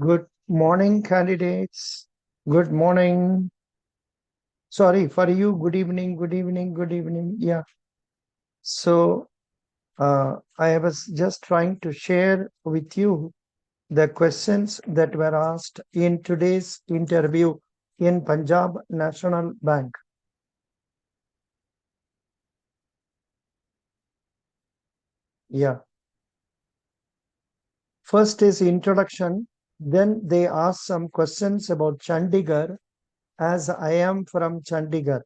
Good morning, candidates. Good morning. Sorry, for you, good evening, good evening, good evening. Yeah. So I was just trying to share with you the questions that were asked in today's interview in Punjab National Bank. Yeah. First is introduction. Then they ask some questions about Chandigarh, as I am from Chandigarh.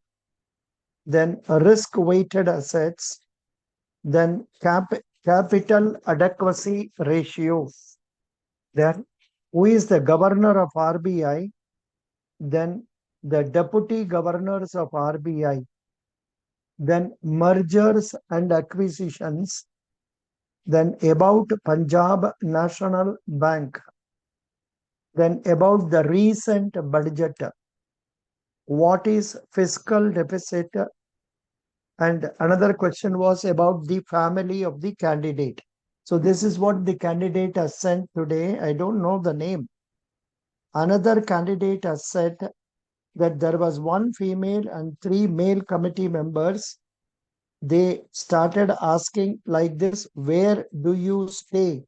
Then risk-weighted assets. Then capital adequacy ratio. Then who is the governor of RBI? Then the deputy governors of RBI. Then mergers and acquisitions. Then about Punjab National Bank. Then about the recent budget. What is fiscal deficit? And another question was about the family of the candidate. So this is what the candidate has sent today. I don't know the name. Another candidate has said that there was one female and 3 male committee members. They started asking like this, where do you stay?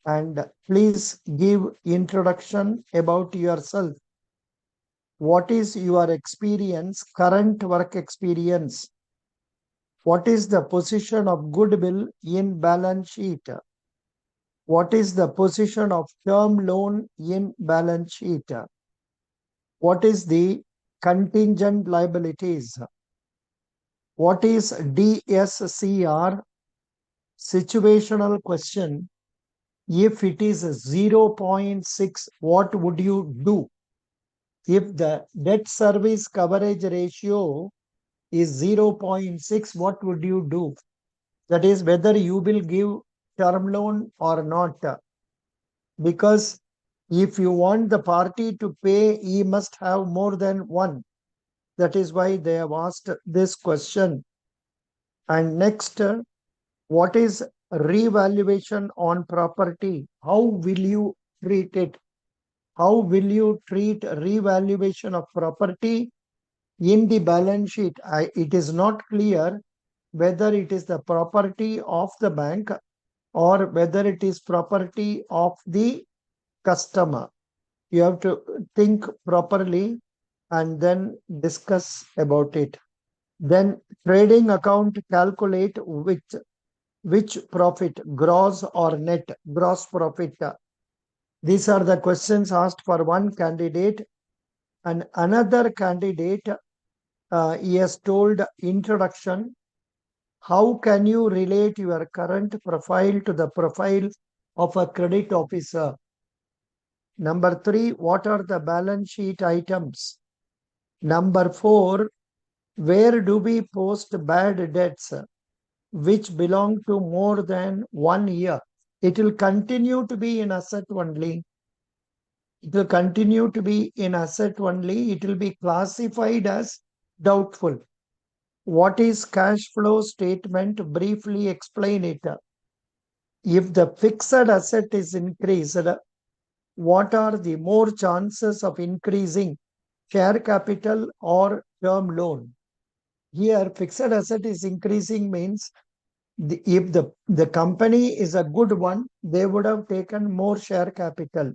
And please give introduction about yourself. What is your experience, current work experience? What is the position of goodwill in balance sheet? What is the position of term loan in balance sheet? What is the contingent liabilities? What is DSCR? Situational question. If it is 0.6, what would you do? If the debt service coverage ratio is 0.6, what would you do? That is whether you will give term loan or not. Because if you want the party to pay, he must have more than one. That is why they have asked this question. And next, what is revaluation on property? How will you treat it? How will you treat revaluation of property in the balance sheet? It is not clear whether it is the property of the bank or whether it is property of the customer. You have to think properly and then discuss about it. Then trading account calculate which profit, gross or net, gross profit. These are the questions asked for one candidate. And another candidate, he has told introduction. How can you relate your current profile to the profile of a credit officer? Number 3, what are the balance sheet items? Number 4, where do we post bad debts which belong to more than 1 year? It will continue to be in asset only. It will continue to be in asset only. It will be classified as doubtful. What is cash flow statement? Briefly explain it. If the fixed asset is increased, what are the more chances of increasing share capital or term loan? Here, fixed asset is increasing means if the company is a good one, they would have taken more share capital.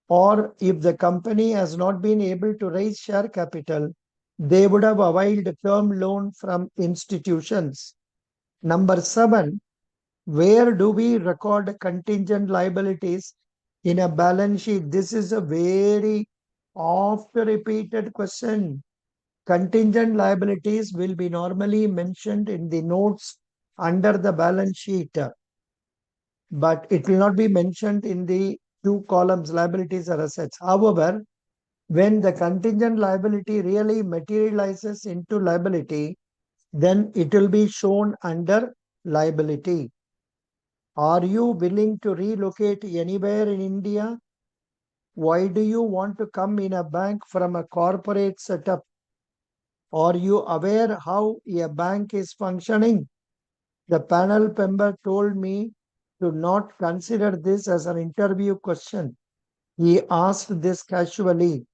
Or if the company has not been able to raise share capital, they would have availed term loan from institutions. Number 7, where do we record contingent liabilities in a balance sheet? This is a very oft repeated question. Contingent liabilities will be normally mentioned in the notes under the balance sheet, but it will not be mentioned in the 2 columns, liabilities or assets. However, when the contingent liability really materializes into liability, then it will be shown under liability. Are you willing to relocate anywhere in India? Why do you want to come in a bank from a corporate setup? Are you aware how a bank is functioning? The panel member told me to not consider this as an interview question. He asked this casually.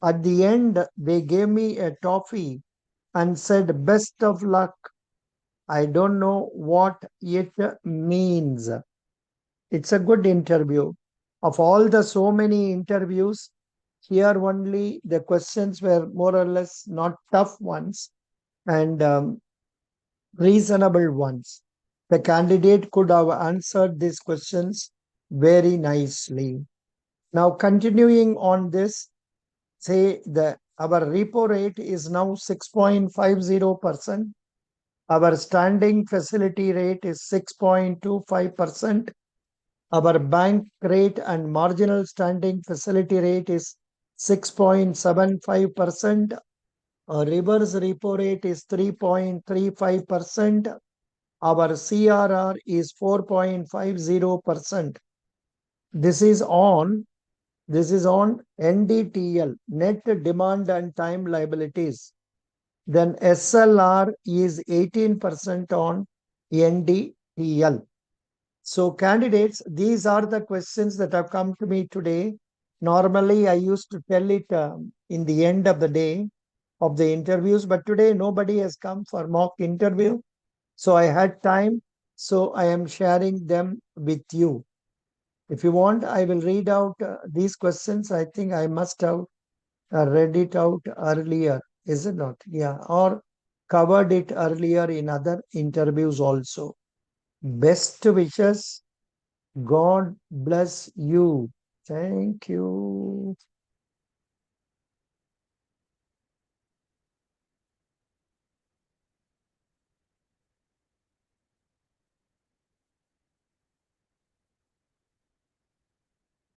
At the end, they gave me a toffee and said, "Best of luck." I don't know what it means. It's a good interview. Of all the so many interviews, here only the questions were more or less not tough ones and reasonable ones. The candidate could have answered these questions very nicely. Now, continuing on this, say the our repo rate is now 6.50%. Our standing facility rate is 6.25%. Our bank rate and marginal standing facility rate is 6.75%. Our reverse repo rate is 3.35%. Our CRR is 4.50%. This is on NDTL, net demand and time liabilities. Then SLR is 18% on NDTL. So candidates, these are the questions that have come to me today. Normally, I used to tell it in the end of the day of the interviews, but today nobody has come for mock interview. So I had time. So I am sharing them with you. If you want, I will read out these questions. I think I must have read it out earlier, is it not? Yeah, or covered it earlier in other interviews also. Best wishes. God bless you. Thank you.